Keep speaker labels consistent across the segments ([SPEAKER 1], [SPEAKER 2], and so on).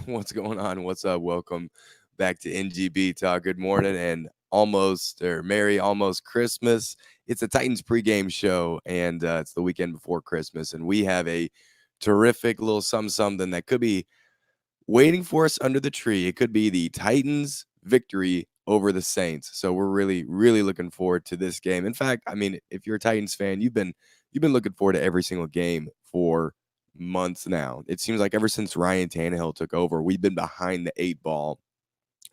[SPEAKER 1] What's going on? What's up? Welcome back to NGB Talk. Good morning and Merry almost Christmas. It's a Titans pregame show, and it's the weekend before Christmas, and we have a terrific little something that could be waiting for us under the tree. It could be the Titans' victory over the Saints. So we're really looking forward to this game. In fact, I mean, if you're a Titans fan, you've been looking forward to every single game for months now. It seems like ever since Ryan Tannehill took over, we've been behind the eight ball.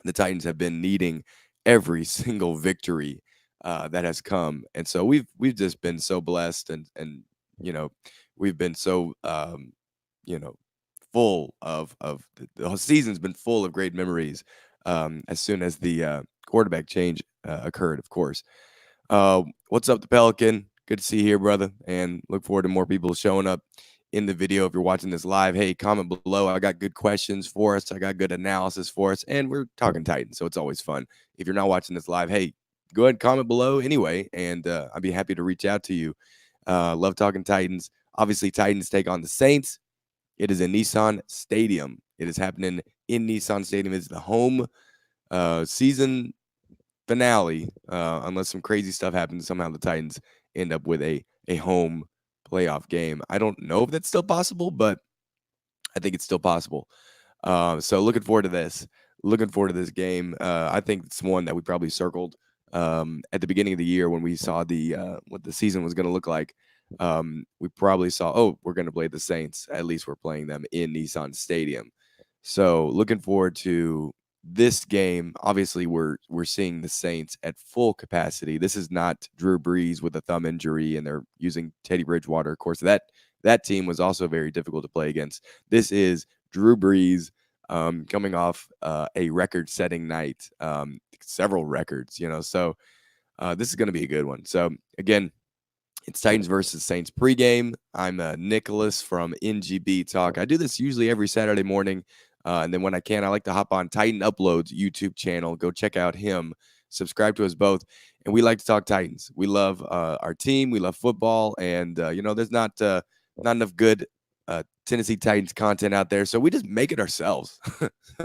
[SPEAKER 1] The Titans have been needing every single victory that has come, and so we've just been so blessed, and you know we've been so you know full of the whole season's been full of great memories. As soon as the quarterback change occurred, of course. What's up, the Pelican? Good to see you here, brother, and look forward to more people showing up in the video. If you're watching this live, hey, comment below. I got good questions for us. I got good analysis for us, and we're talking Titans, so it's always fun. If you're not watching this live, hey, go ahead and comment below anyway, and I'd be happy to reach out to you. Love talking Titans. Obviously, Titans take on the Saints. It is in Nissan Stadium. It is happening in Nissan Stadium. It's the home season finale, unless some crazy stuff happens. Somehow the Titans end up with a home playoff game. I don't know if that's still possible, but I think it's still possible. So looking forward to this. Looking forward to this game. I think it's one that we probably circled at the beginning of the year when we saw the what the season was going to look like. We probably saw, oh, we're going to play the Saints. At least we're playing them in Nissan Stadium. So looking forward to this game. Obviously, we're seeing the Saints at full capacity. This is not Drew Brees with a thumb injury, and they're using Teddy Bridgewater. Of course, that team was also very difficult to play against. This is Drew Brees coming off a record-setting night, several records. So this is going to be a good one. So again, it's Titans versus Saints pregame. I'm Nicholas from NGB Talk. I do this usually every Saturday morning. And then when I can, I like to hop on Titan Uploads YouTube channel. Go check out him. Subscribe to us both. And we like to talk Titans. We love our team. We love football. And, there's not enough good Tennessee Titans content out there. So we just make it ourselves.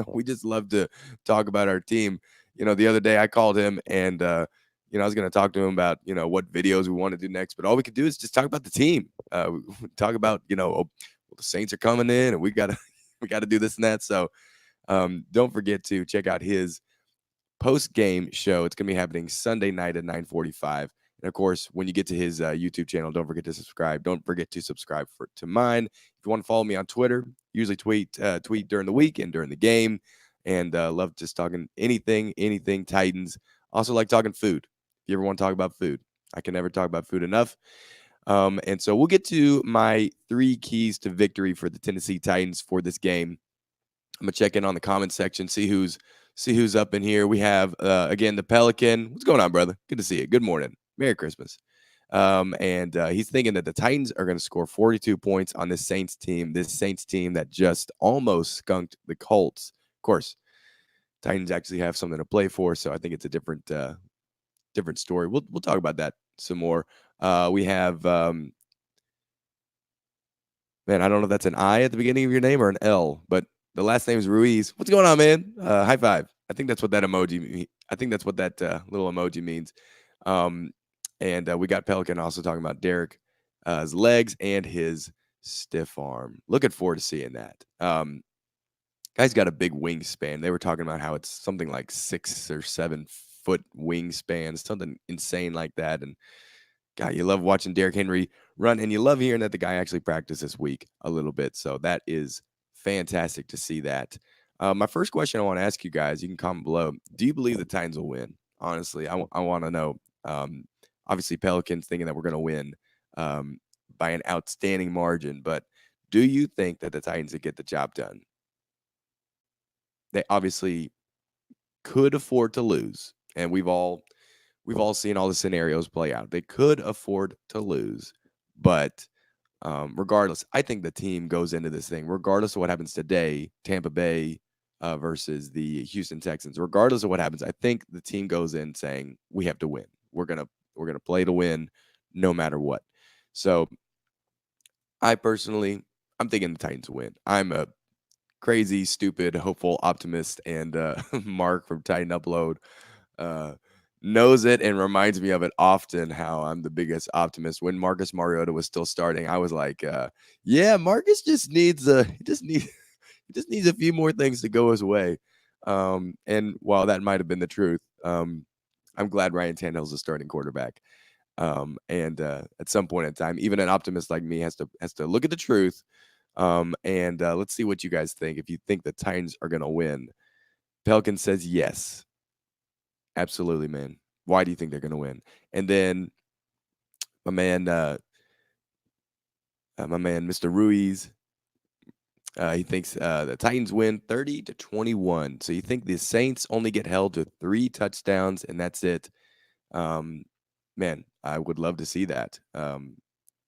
[SPEAKER 1] We just love to talk about our team. The other day I called him and, I was going to talk to him about, what videos we want to do next. But all we could do is just talk about the team. Talk about, well, the Saints are coming in and we got to do this and that. So don't forget to check out his post-game show. It's going to be happening Sunday night at 9:45. And, of course, when you get to his YouTube channel, don't forget to subscribe. Don't forget to subscribe to mine. If you want to follow me on Twitter, usually tweet during the week and during the game. And love just talking anything Titans. Also like talking food. If you ever want to talk about food, I can never talk about food enough. And so we'll get to my 3 keys to victory for the Tennessee Titans for this game. I'm gonna check in on the comment section, see who's up in here. We have again the Pelican. What's going on, brother? Good to see you. Good morning. Merry Christmas. And he's thinking that the Titans are going to score 42 points on this Saints team. This Saints team that just almost skunked the Colts. Of course, Titans actually have something to play for, so I think it's a different story. We'll talk about that some more. We have man, I don't know if that's an I at the beginning of your name or an L, but the last name is Ruiz. What's going on, man? High five. I think that's what that emoji. I think that's what that little emoji means. And we got Pelican also talking about Derek's legs and his stiff arm. Looking forward to seeing that. Guy's got a big wingspan. They were talking about how it's something like 6 or 7 foot wingspan, something insane like that. And God, you love watching Derrick Henry run, and you love hearing that the guy actually practiced this week a little bit. So that is fantastic to see that. My first question I want to ask you guys, you can comment below. Do you believe the Titans will win? Honestly, I want to know. Obviously, Pelicans thinking that we're going to win by an outstanding margin, but do you think that the Titans would get the job done? They obviously could afford to lose, and we've all seen all the scenarios play out. They could afford to lose, but regardless, I think the team goes into this thing, regardless of what happens today, Tampa Bay versus the Houston Texans. Regardless of what happens, I think the team goes in saying we have to win. We're gonna play to win, no matter what. So, I'm thinking the Titans win. I'm a crazy, stupid, hopeful, optimist, and Mark from Titan Upload uh, knows it and reminds me of it often. How I'm the biggest optimist. When Marcus Mariota was still starting, I was like, "Yeah, Marcus just needs he just needs he just needs a few more things to go his way." And while that might have been the truth, I'm glad Ryan Tannehill's a starting quarterback. And at some point in time, even an optimist like me has to look at the truth. And let's see what you guys think. If you think the Titans are going to win, Pelican says yes, absolutely, man. Why do you think they're going to win? And then my man, Mr. Ruiz, he thinks the Titans win 30-21. So you think the Saints only get held to 3 touchdowns and that's it? Um, Man, I would love to see that. I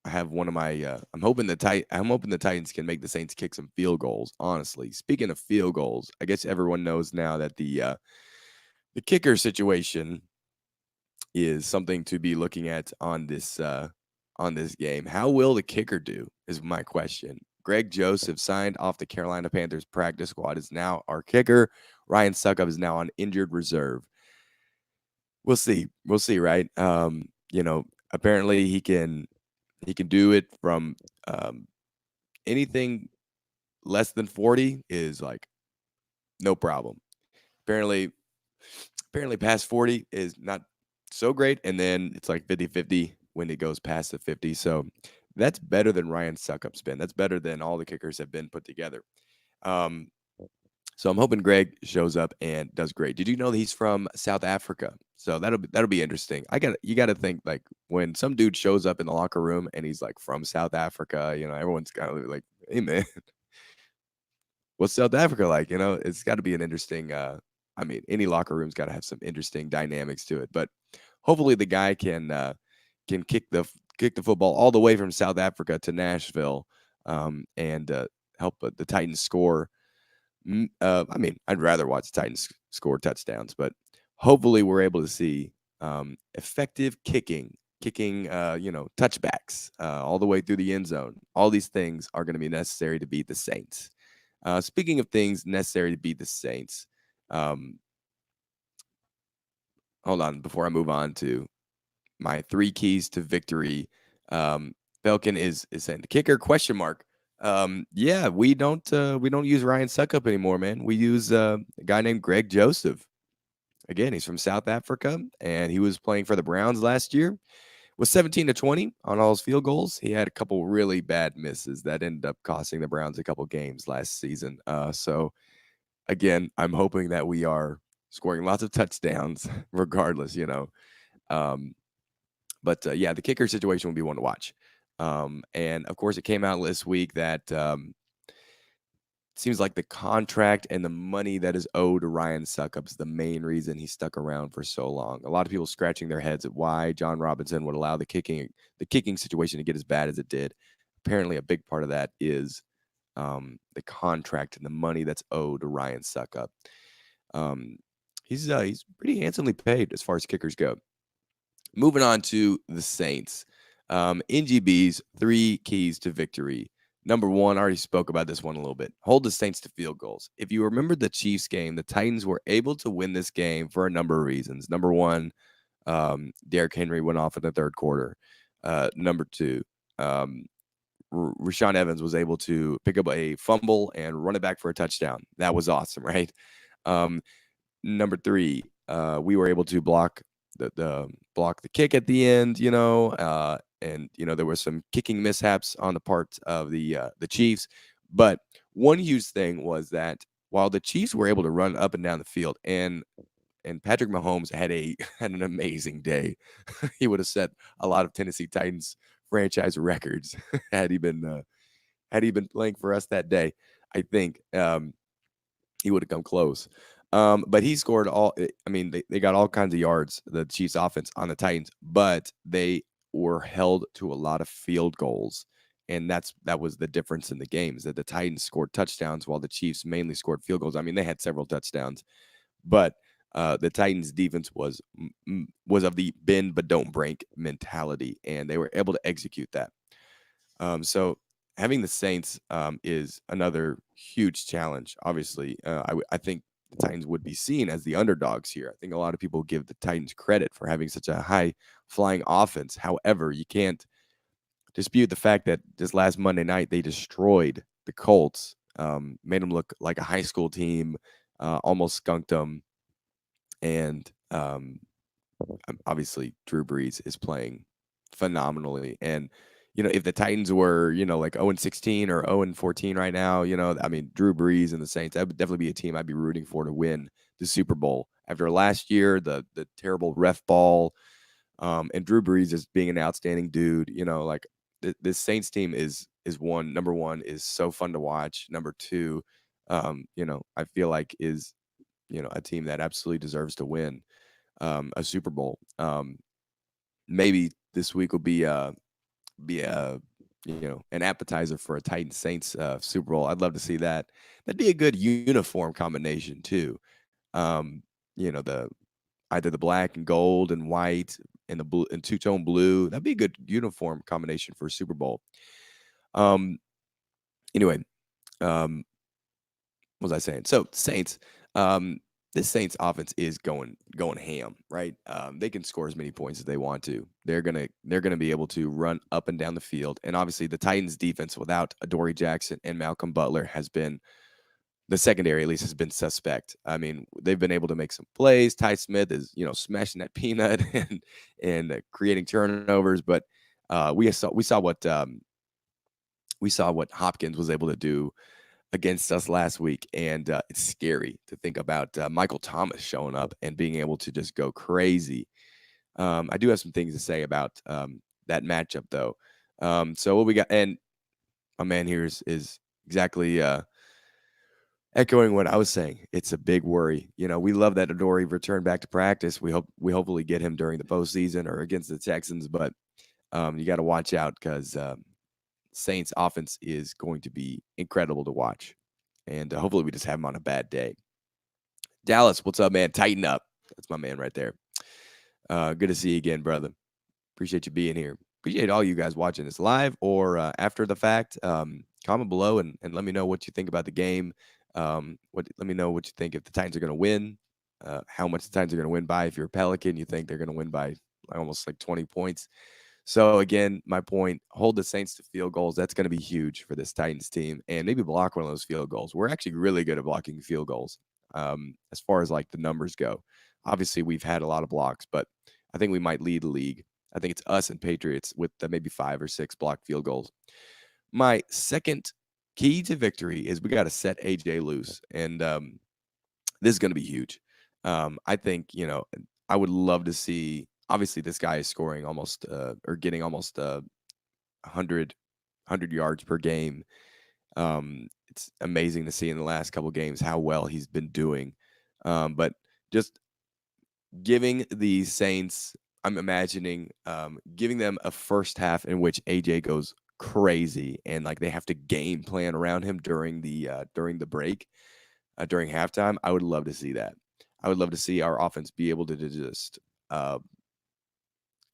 [SPEAKER 1] have one of my. I'm hoping the Titans can make the Saints kick some field goals. Honestly, speaking of field goals, I guess everyone knows now that the kicker situation is something to be looking at on this game. How will the kicker do? Is my question. Greg Joseph signed off the Carolina Panthers practice squad. Is now our kicker. Ryan Suckup is now on injured reserve. We'll see. We'll see, right? Apparently he can do it from anything less than 40 is like no problem. Apparently apparently past 40 is not so great, and then it's like 50-50 when it goes past the 50. So that's better than Ryan Suckup's been. That's better than all the kickers have been put together. Um, So I'm hoping Greg shows up and does great. Did you know that he's from South Africa? So that'll be interesting. You got to think like when some dude shows up in the locker room and he's like from South Africa, everyone's kind of like, "Hey man, what's South Africa like?" It's got to be an interesting I mean, any locker room's got to have some interesting dynamics to it. But hopefully the guy can kick the football all the way from South Africa to Nashville and help the Titans score. I mean, I'd rather watch Titans score touchdowns, but hopefully we're able to see effective kicking, touchbacks all the way through the end zone. All these things are going to be necessary to beat the Saints. Speaking of things necessary to beat the Saints, um, hold on before I move on to my 3 keys to victory. Belkin is saying the kicker question mark. Yeah, we don't use Ryan Suckup anymore, man. We use a guy named Greg Joseph. Again, he's from South Africa and he was playing for the Browns last year. Was 17-20 on all his field goals. He had a couple really bad misses that ended up costing the Browns a couple games last season. So again, I'm hoping that we are scoring lots of touchdowns regardless. Um, but yeah, the kicker situation will be one to watch. And of course, it came out this week that seems like the contract and the money that is owed to Ryan Suckup is the main reason he stuck around for so long. A lot of people scratching their heads at why John Robinson would allow the kicking situation to get as bad as it did. Apparently, a big part of that is the contract and the money that's owed to Ryan Suckup. Um, he's pretty handsomely paid as far as kickers go. Moving on to the Saints. NGB's 3 keys to victory. Number one, I already spoke about this one a little bit. Hold the Saints to field goals. If you remember the Chiefs game, the Titans were able to win this game for a number of reasons. Number one, Derrick Henry went off in the third quarter. Number two, Rashaan Evans was able to pick up a fumble and run it back for a touchdown. That was awesome, right? Um, Number three, we were able to block the kick at the end, and there was some kicking mishaps on the part of the Chiefs. But one huge thing was that while the Chiefs were able to run up and down the field, and Patrick Mahomes had an amazing day, he would have set a lot of Tennessee Titans franchise records had he been playing for us that day. I think he would have come close. But he scored I mean, they got all kinds of yards, the Chiefs offense on the Titans, but they were held to a lot of field goals. And that was the difference in the games, that the Titans scored touchdowns while the Chiefs mainly scored field goals. I mean, they had several touchdowns, but the Titans defense was of the bend but don't break mentality, and they were able to execute that. So having the Saints is another huge challenge. Obviously, I think the Titans would be seen as the underdogs here. I think a lot of people give the Titans credit for having such a high flying offense. However, you can't dispute the fact that this last Monday night they destroyed the Colts, made them look like a high school team, almost skunked them, and obviously Drew Brees is playing phenomenally. And if the Titans were like 0-16 or 0-14 right now, I mean Drew Brees and the Saints, that would definitely be a team I'd be rooting for to win the Super Bowl. After last year, the terrible ref ball, and Drew Brees is being an outstanding dude. Like this Saints team is number one is so fun to watch. Number two, I feel like is a team that absolutely deserves to win a Super Bowl. Maybe this week will be a an appetizer for a Titans Saints Super Bowl. I'd love to see that. That'd be a good uniform combination too. Um, the either the black and gold and white and the blue and two-tone blue. That'd be a good uniform combination for a Super Bowl. Um, anyway, um, what was I saying? So Saints, um, this Saints offense is going ham, right? They can score as many points as they want to. They're gonna be able to run up and down the field, and obviously the Titans defense without Adoree Jackson and Malcolm Butler has been the secondary at least has been suspect. I mean, they've been able to make some plays. Ty Smith is smashing that peanut and creating turnovers, but we saw what Hopkins was able to do against us last week, and it's scary to think about Michael Thomas showing up and being able to just go crazy. I do have some things to say about that matchup, though. So what we got, and my man here is exactly echoing what I was saying. It's a big worry. We love that Adoree returned back to practice. We hopefully get him during the postseason or against the Texans, but you got to watch out because Saints offense is going to be incredible to watch. And hopefully we just have him on a bad day. Dallas, what's up, man? Tighten up. That's my man right there. Good to see you again, brother. Appreciate you being here. Appreciate all you guys watching this live or after the fact. Comment below and let me know what you think about the game. Let me know what you think if the Titans are going to win. How much the Titans are going to win by. If you're a Pelican, you think they're going to win by almost like 20 points. So again, my point: hold the Saints to field goals. That's going to be huge for this Titans team, and maybe block one of those field goals. We're actually really good at blocking field goals, as far as like the numbers go. Obviously, we've had a lot of blocks, but I think we might lead the league. I think it's us and Patriots with maybe 5 or 6 blocked field goals. My second key to victory is we got to set AJ loose, and this is going to be huge. I think I would love to see. Obviously, this guy is scoring almost or getting almost 100 yards per game. It's amazing to see in the last couple games how well he's been doing. But just giving the Saints, I'm imagining giving them a first half in which AJ goes crazy and like they have to game plan around him during the break, during halftime. I would love to see that. I would love to see our offense be able to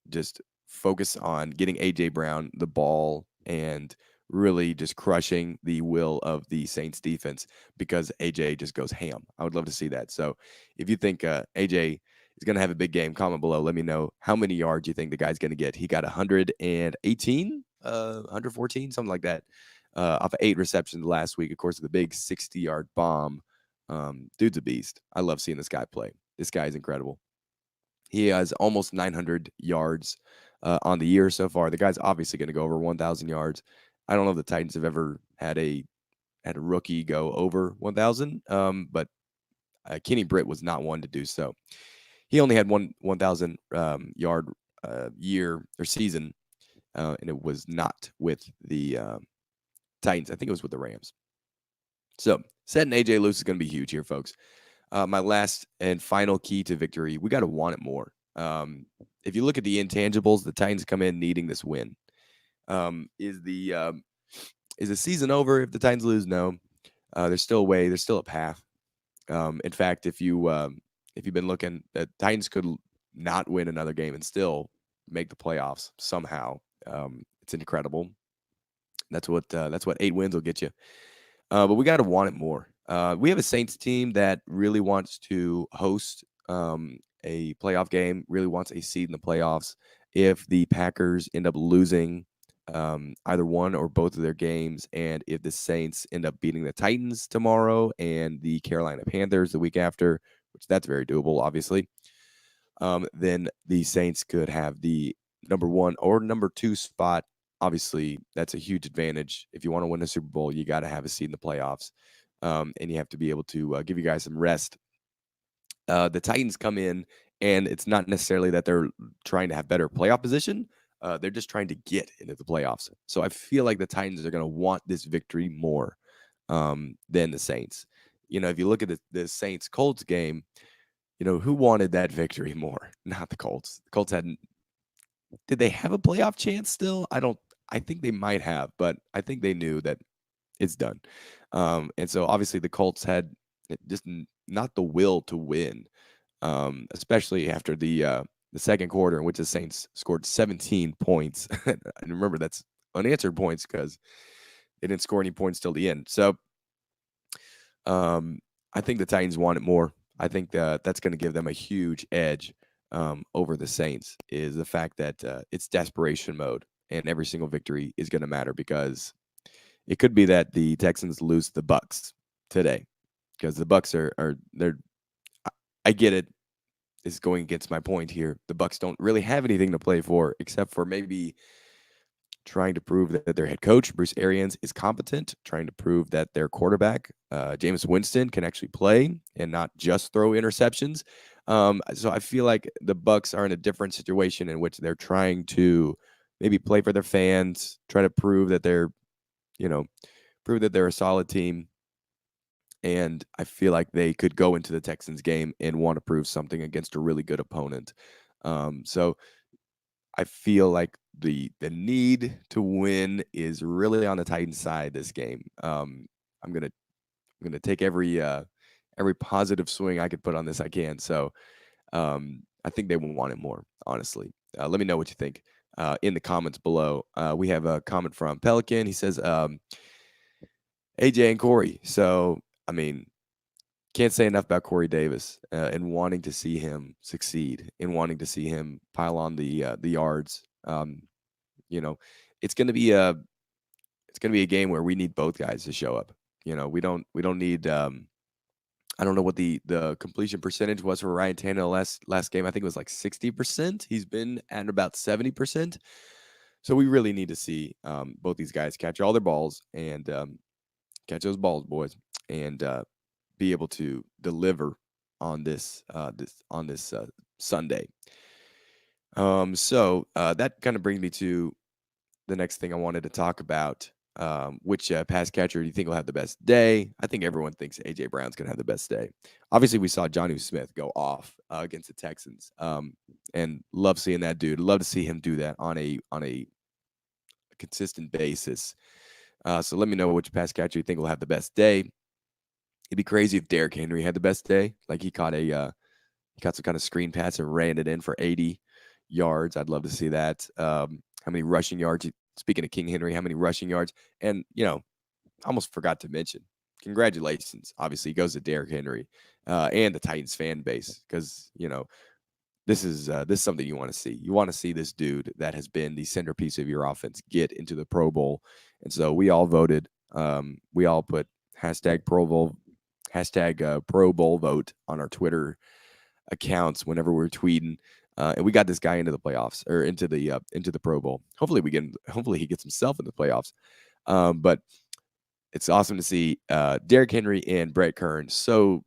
[SPEAKER 1] just focus on getting AJ Brown the ball and really just crushing the will of the Saints defense because AJ just goes ham. I would love to see that. So if you think AJ is going to have a big game, comment below. Let me know how many yards you think the guy's going to get. He got 118, 114, something like that, off of 8 receptions last week. Of course, the big 60-yard bomb. Dude's a beast. I love seeing this guy play. This guy is incredible. He has almost 900 yards on the year so far. The guy's obviously going to go over 1,000 yards. I don't know if the Titans have ever had a rookie go over 1,000, but Kenny Britt was not one to do so. He only had 1,000 yard year or season, and it was not with the Titans. I think it was with the Rams. So setting AJ loose is going to be huge here, folks. My last and final key to victory, we got to want it more. If you look at the intangibles, the Titans come in needing this win. Is the season over if the Titans lose? No. There's still a way. There's still a path. In fact, if you've been looking, the Titans could not win another game and still make the playoffs somehow. It's incredible. That's what 8 wins will get you. But we got to want it more. We have a Saints team that really wants to host a playoff game, really wants a seed in the playoffs. If the Packers end up losing either one or both of their games, and if the Saints end up beating the Titans tomorrow and the Carolina Panthers the week after, which that's very doable, obviously, then the Saints could have the number 1 or number 2 spot. Obviously, that's a huge advantage. If you want to win a Super Bowl, you got to have a seed in the playoffs, and you have to be able to give you guys some rest. The Titans come in, and it's not necessarily that they're trying to have better playoff position. They're just trying to get into the playoffs. So I feel like the Titans are going to want this victory more than the Saints. If you look at the Saints Colts game, who wanted that victory more? Not the Colts. The Colts hadn't. Did they have a playoff chance still? I don't. I think they might have, but I think they knew that it's done. And so obviously the Colts had just not the will to win, especially after the second quarter in which the Saints scored 17 points. And remember, that's unanswered points because they didn't score any points till the end. So I think the Titans want it more. I think that's going to give them a huge edge over the Saints, is the fact that it's desperation mode, and every single victory is going to matter, because it could be that the Texans lose the Bucs today, because the Bucs they're. I get it. This is going against my point here. The Bucs don't really have anything to play for, except for maybe trying to prove that their head coach, Bruce Arians, is competent, trying to prove that their quarterback, Jameis Winston, can actually play and not just throw interceptions. So I feel like the Bucs are in a different situation in which they're trying to maybe play for their fans, try to prove that they're a solid team. And I feel like they could go into the Texans game and want to prove something against a really good opponent. So I feel like the need to win is really on the Titans side this game. I'm gonna take every positive swing I could put on this I can. So I think they will want it more, honestly. Let me know what you think in the comments below. We have a comment from Pelican. He says, AJ and Corey. So, I mean, can't say enough about Corey Davis and wanting to see him succeed, and wanting to see him pile on the yards. You know, it's going to be a game where we need both guys to show up. We don't need. I don't know what the completion percentage was for Ryan Tannehill last game. I think it was like 60%. He's been at about 70%. So we really need to see both these guys catch all their balls and catch those balls, boys, and be able to deliver on this Sunday. So that kind of brings me to the next thing I wanted to talk about. Which pass catcher do you think will have the best day? I think everyone thinks AJ Brown's going to have the best day. Obviously, we saw Jonnu Smith go off against the Texans, and love seeing that dude. Love to see him do that on a consistent basis. So let me know which pass catcher you think will have the best day. It'd be crazy if Derrick Henry had the best day. Like he caught some kind of screen pass and ran it in for 80 yards. I'd love to see that. How many rushing yards? Speaking of King Henry, how many rushing yards? And, I almost forgot to mention, congratulations. Obviously, goes to Derrick Henry and the Titans fan base, because, this is something you want to see. You want to see this dude that has been the centerpiece of your offense get into the Pro Bowl. And so we all voted. We all put hashtag Pro Bowl vote on our Twitter accounts whenever we're tweeting. And we got this guy into the playoffs, or into the Pro Bowl. Hopefully he gets himself in the playoffs. But it's awesome to see Derrick Henry and Brett Kern so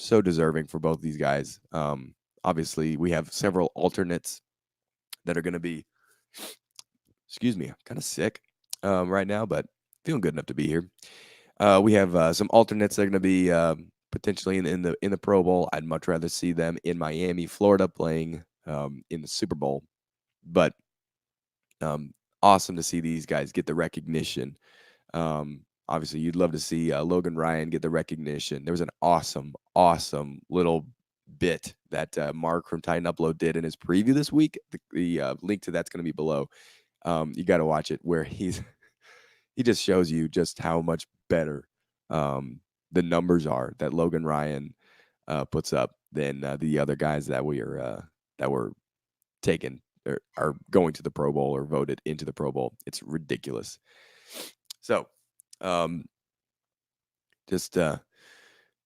[SPEAKER 1] deserving for both these guys. Obviously, we have several alternates that are going to be. Excuse me, I'm kind of sick right now, but feeling good enough to be here. We have some alternates that are going to be potentially in the Pro Bowl. I'd much rather see them in Miami, Florida, playing in the Super Bowl. But awesome to see these guys get the recognition. Obviously, you'd love to see Logan Ryan get the recognition. There was an awesome little bit that Mark from Titan Upload did in his preview this week. The link to that's going to be below. You got to watch it, where he's he just shows you just how much better the numbers are that Logan Ryan puts up than the other guys that were taken or are going to the Pro Bowl or voted into the Pro Bowl. It's ridiculous. So, um, just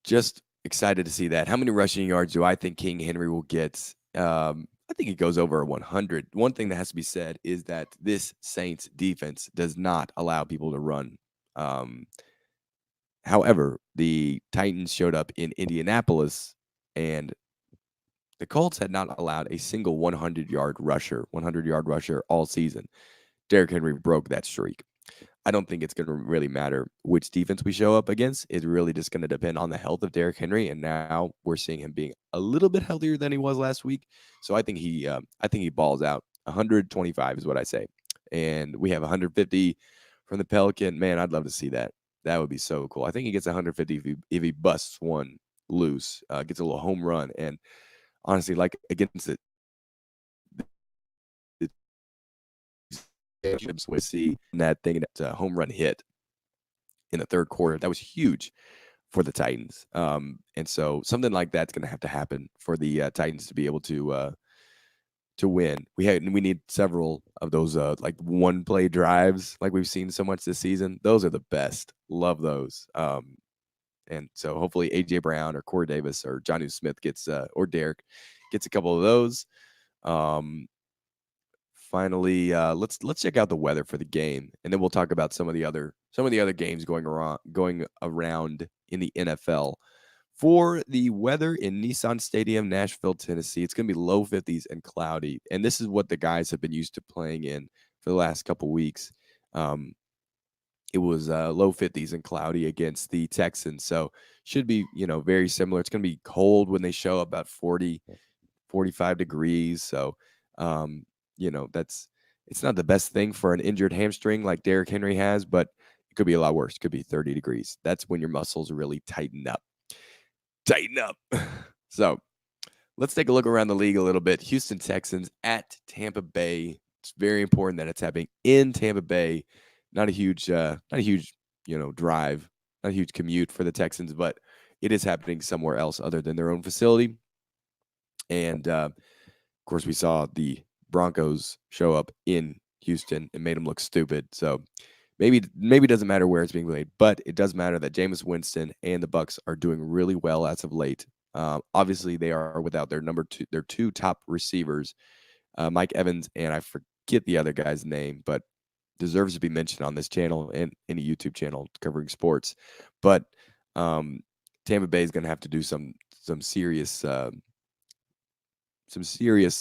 [SPEAKER 1] just excited to see that. How many rushing yards do I think King Henry will get? I think he goes over 100. One thing that has to be said is that this Saints defense does not allow people to run. Um, However, the Titans showed up in Indianapolis, and the Colts had not allowed a single 100-yard rusher all season. Derrick Henry broke that streak. I don't think it's going to really matter which defense we show up against. It's really just going to depend on the health of Derrick Henry, and now we're seeing him being a little bit healthier than he was last week. So I think he balls out. 125 is what I say, and we have 150 from the Pelican. Man, I'd love to see that. That would be so cool. I think he gets 150 if he busts one loose, gets a little home run, and honestly, like against the championships, we see that thing that home run hit in the third quarter. That was huge for the Titans. And so something like that's going to have to happen for the Titans to be able to win. We need several of those like one play drives like we've seen so much this season. Those are the best. Love those. And so hopefully AJ Brown or Corey Davis or Jonnu Smith gets or Derek gets a couple of those. Finally, let's check out the weather for the game, and then we'll talk about some of the other games going around in the NFL. For the weather in Nissan Stadium, Nashville, Tennessee, it's going to be low 50s and cloudy, and this is what the guys have been used to playing in for the last couple weeks. It was low 50s and cloudy against the Texans, so should be very similar. It's going to be cold when they show up, about 40, 45 degrees. So, it's not the best thing for an injured hamstring like Derrick Henry has, but it could be a lot worse. It could be 30 degrees. That's when your muscles really tighten up. Tighten up. So let's take a look around the league a little bit. Houston Texans at Tampa Bay. It's very important that it's happening in Tampa Bay. Not a huge, drive, not a huge commute for the Texans, but it is happening somewhere else other than their own facility. And of course, we saw the Broncos show up in Houston and made them look stupid. So maybe it doesn't matter where it's being played, but it does matter that Jameis Winston and the Bucs are doing really well as of late. Obviously, they are without their two top receivers, Mike Evans, and I forget the other guy's name, but deserves to be mentioned on this channel and any YouTube channel covering sports. But Tampa Bay is going to have to do some serious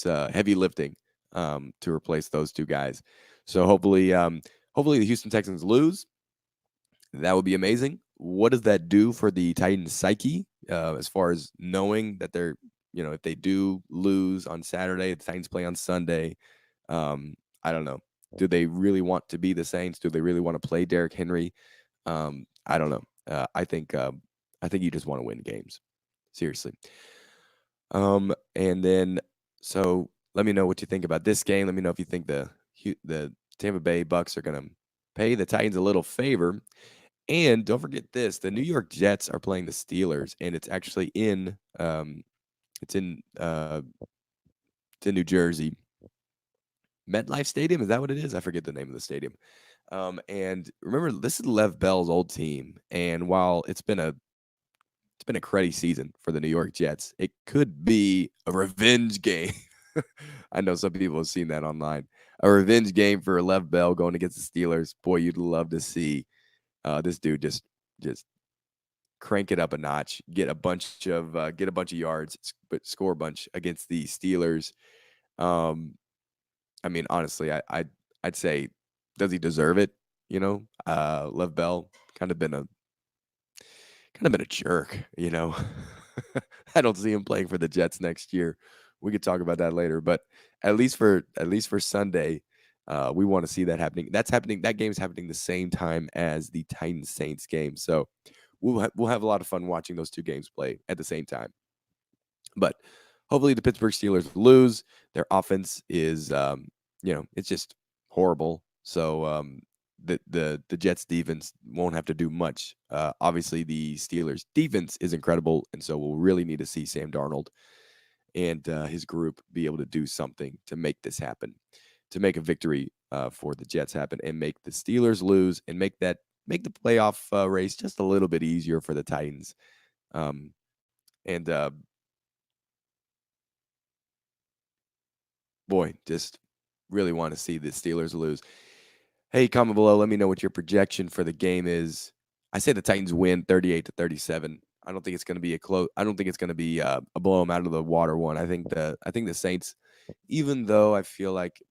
[SPEAKER 1] heavy lifting to replace those two guys. So hopefully the Houston Texans lose. That would be amazing. What does that do for the Titans' psyche as far as knowing that they're, if they do lose on Saturday, the Titans play on Sunday? I don't know. Do they really want to be the Saints? Do they really want to play Derrick Henry? I don't know. I think you just want to win games. Seriously. And then so let me know what you think about this game. Let me know if you think the Tampa Bay Bucks are going to pay the Titans a little favor. And don't forget this: the New York Jets are playing the Steelers, and it's actually in it's in New Jersey. MetLife Stadium, is that what it is? I forget the name of the stadium. And remember, this is Lev Bell's old team, and while it's been a cruddy season for the New York Jets, it could be a revenge game. I know some people have seen that online. A revenge game for Lev Bell going against the Steelers. Boy, you'd love to see this dude just crank it up a notch, get a bunch of yards, but score a bunch against the Steelers. I mean, honestly, I'd say, does he deserve it? Lev Bell kind of been a jerk. I don't see him playing for the Jets next year. We could talk about that later, but at least for Sunday, we want to see that happening. That's happening. That game is happening the same time as the Titans Saints game, so we'll have a lot of fun watching those two games play at the same time. But hopefully, the Pittsburgh Steelers lose. Their offense is, it's just horrible. So the Jets defense won't have to do much. Obviously, the Steelers defense is incredible, and so we'll really need to see Sam Darnold and his group be able to do something to make this happen, to make a victory for the Jets happen, and make the Steelers lose, and make the playoff race just a little bit easier for the Titans. Um, and boy, just really want to see the Steelers lose. Hey, comment below. Let me know what your projection for the game is. I say the Titans win 38-37. I don't think it's going to be a close. I don't think it's going to be a blow them out of the water one. I think the Saints, even though I feel like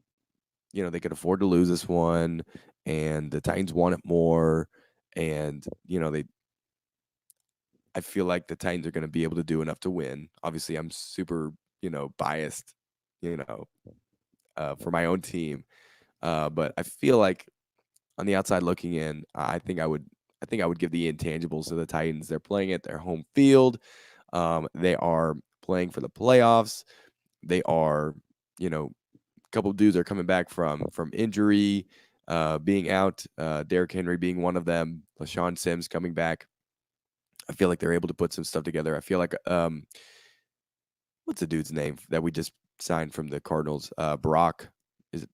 [SPEAKER 1] they could afford to lose this one, and the Titans want it more, and I feel like the Titans are going to be able to do enough to win. Obviously, I'm super biased, you know, for my own team, but I feel like on the outside looking in, I think I would give the intangibles to the Titans. They're playing at their home field. They are playing for the playoffs. They are, a couple of dudes are coming back from injury, being out. Derrick Henry being one of them. LaShawn Sims coming back. I feel like they're able to put some stuff together. I feel like what's the dude's name that we just signed from the Cardinals? Brock. Is it?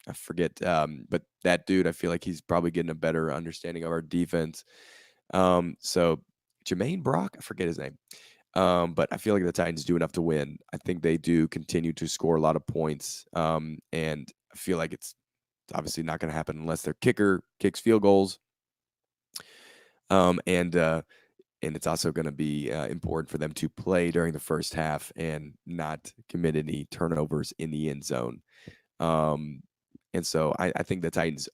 [SPEAKER 1] I forget. But that dude, I feel like he's probably getting a better understanding of our defense. So Jermaine Brock, I forget his name. But I feel like the Titans do enough to win. I think they do continue to score a lot of points. And I feel like it's obviously not going to happen unless their kicker kicks field goals. And it's also going to be important for them to play during the first half and not commit any turnovers in the end zone. Um, and so I think the Titans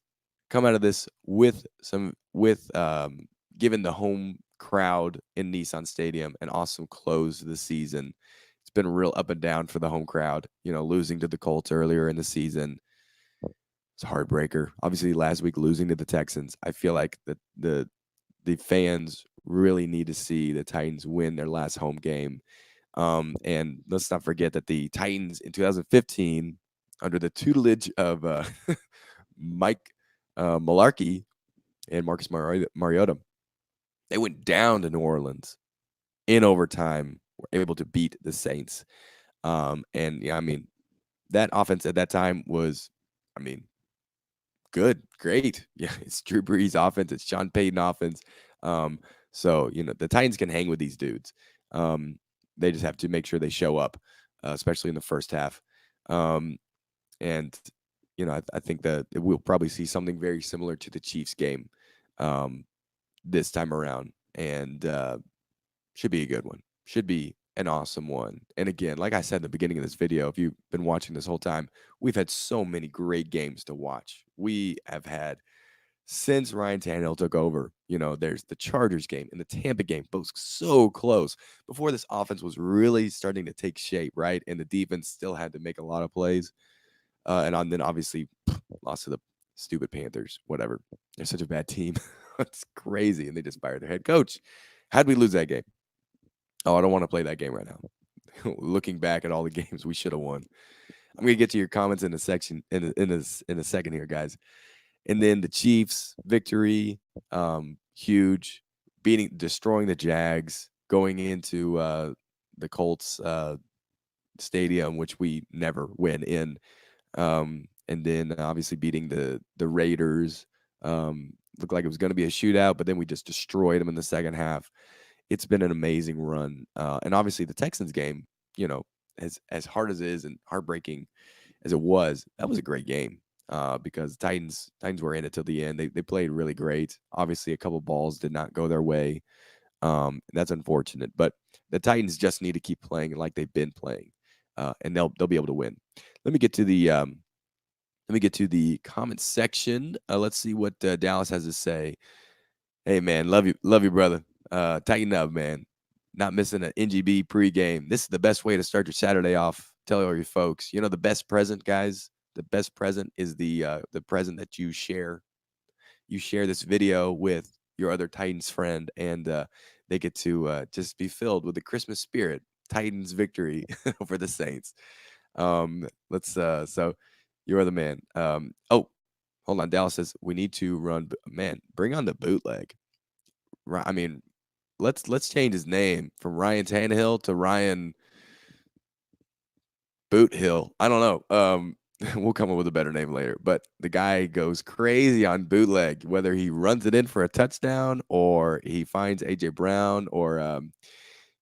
[SPEAKER 1] come out of this with given the home crowd in Nissan Stadium an awesome close to the season. It's been real up and down for the home crowd. Losing to the Colts earlier in the season, it's a heartbreaker. Obviously, last week losing to the Texans. I feel like the fans really need to see the Titans win their last home game. And let's not forget that the Titans in 2015, under the tutelage of Mike Mularkey and Marcus Mariota, they went down to New Orleans in overtime, were able to beat the Saints. And yeah, I mean, that offense at that time was, I mean, good, great. Yeah, it's Drew Brees offense, it's Sean Payton offense. So the Titans can hang with these dudes. They just have to make sure they show up, especially in the first half. And I think that we'll probably see something very similar to the Chiefs game this time around, and should be a good one. Should be an awesome one. And again, like I said in the beginning of this video, if you've been watching this whole time, we've had so many great games to watch. We have had since Ryan Tannehill took over. There's the Chargers game and the Tampa game, both so close before this offense was really starting to take shape, right? And the defense still had to make a lot of plays. And then obviously lost to the stupid Panthers. Whatever. They're such a bad team. It's crazy. And they just fired their head coach. How'd we lose that game? Oh, I don't want to play that game right now. Looking back at all the games we should have won. I'm gonna get to your comments in a section in a second here, guys. And then the Chiefs victory, huge, destroying the Jags, going into the Colts stadium, which we never win in. And then obviously beating the Raiders. Looked like it was going to be a shootout, but then we just destroyed them in the second half. It's been an amazing run, and obviously the Texans game, as hard as it is and heartbreaking as it was, that was a great game because Titans were in it till the end. They played really great. Obviously, a couple balls did not go their way. That's unfortunate, but the Titans just need to keep playing like they've been playing, and they'll be able to win. Let me get to the comment section. Let's see what Dallas has to say. Hey man, love you, brother. Tighten up, man. Not missing an NGB pregame. This is the best way to start your Saturday off. Tell all your folks. The best present, guys. The best present is the present that you share. You share this video with your other Titans friend, and they get to just be filled with the Christmas spirit. Titans victory over the Saints. So you are the man. Oh, Hold on. Dallas says we need to run. Man, bring on the bootleg. I mean, let's change his name from Ryan Tannehill to Ryan Boothill. I don't know. We'll come up with a better name later. But the guy goes crazy on bootleg, whether he runs it in for a touchdown or he finds AJ Brown or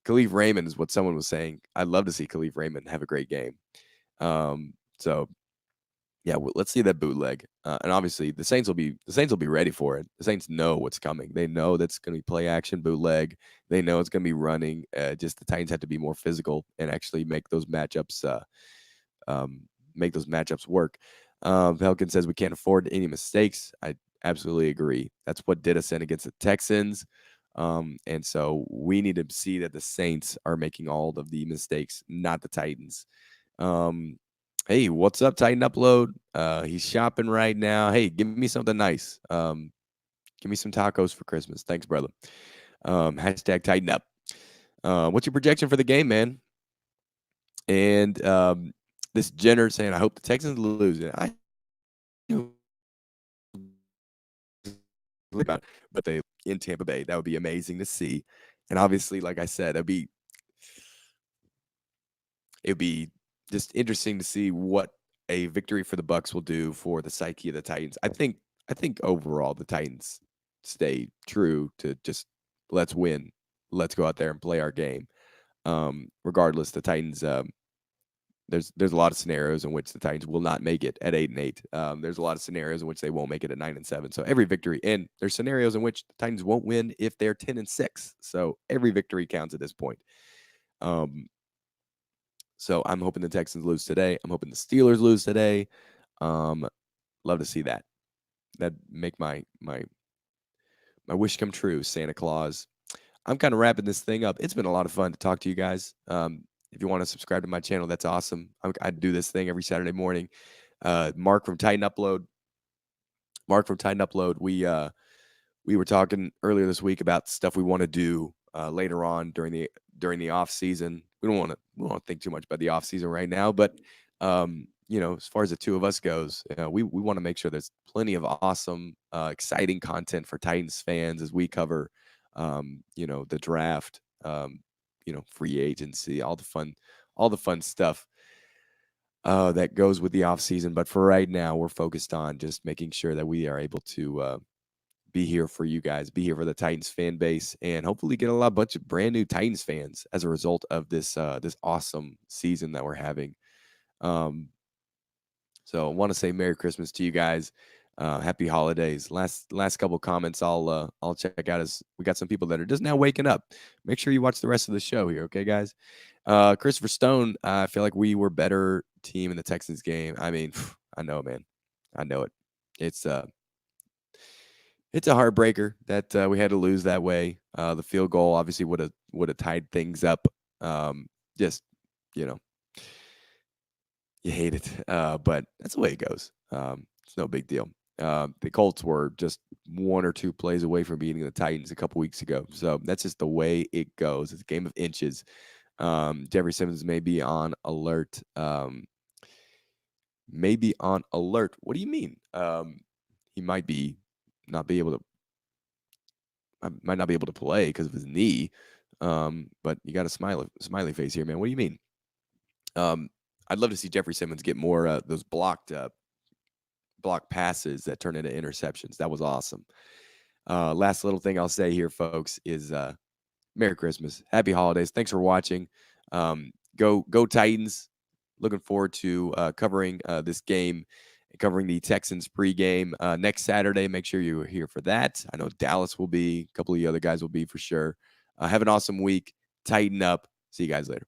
[SPEAKER 1] Khalif Raymond is what someone was saying. I'd love to see Khalif Raymond have a great game. So yeah, let's see that bootleg. And obviously the Saints will be ready for it. The Saints know what's coming. They know that's going to be play action bootleg. They know it's going to be running. Just the Titans have to be more physical and actually make those matchups work. Pelican says we can't afford any mistakes. I absolutely agree. That's what did us in against the Texans. And so we need to see that the Saints are making all of the mistakes, not the Titans. Hey, what's up, Titan Upload? He's shopping right now. Hey, give me something nice. Give me some tacos for Christmas. Thanks, brother. Hashtag Tighten Up. What's your projection for the game, man? And this Jenner saying, I hope the Texans lose it. I do, but they in Tampa Bay, that would be amazing to see. And obviously, like I said, it'd be just interesting to see what a victory for the Bucs will do for the psyche of the Titans. I think overall the Titans stay true to just let's win, let's go out there and play our game. Regardless, the Titans. There's a lot of scenarios in which the Titans will not make it at 8-8. There's a lot of scenarios in which they won't make it at 9-7. So every victory, and there's scenarios in which the Titans won't win if they're 10-6. So every victory counts at this point. So I'm hoping the Texans lose today. I'm hoping the Steelers lose today. Love to see that. That'd make my wish come true, Santa Claus. I'm kind of wrapping this thing up. It's been a lot of fun to talk to you guys. If you want to subscribe to my channel, that's awesome. I do this thing every Saturday morning. Mark from Titan Upload. We were talking earlier this week about stuff we want to do later on during the off season. We don't want to think too much about the off season right now, but as far as the two of us goes, we want to make sure there's plenty of awesome, exciting content for Titans fans as we cover, the draft, free agency, all the fun stuff that goes with the off season. But for right now, we're focused on just making sure that we are able to be here for you guys, be here for the Titans fan base, and hopefully get a bunch of brand new Titans fans as a result of this awesome season that we're having. So I want to say Merry Christmas to you guys. Happy holidays. Last couple comments I'll check out is we got some people that are just now waking up. Make sure you watch the rest of the show here, okay, guys? Christopher Stone, I feel like we were better team in the Texans game. I mean, I know, man. I know it. It's a heartbreaker that we had to lose that way. The field goal obviously would have tied things up. Just you hate it, but that's the way it goes. It's no big deal. The Colts were just one or two plays away from beating the Titans a couple weeks ago, so that's just the way it goes. It's a game of inches. Jeffrey Simmons may be on alert. What do you mean? He might not be able to. I might not be able to play because of his knee. But you got a smiley face here, man. What do you mean? I'd love to see Jeffrey Simmons get more those blocked passes that turn into interceptions. That was awesome. Last little thing I'll say here, folks, is Merry Christmas, Happy Holidays. Thanks for watching. Go Titans. Looking forward to covering this game, covering the Texans pregame next Saturday. Make sure you're here for that. I know Dallas will be. A couple of the other guys will be for sure. Have an awesome week. Tighten up. See you guys later.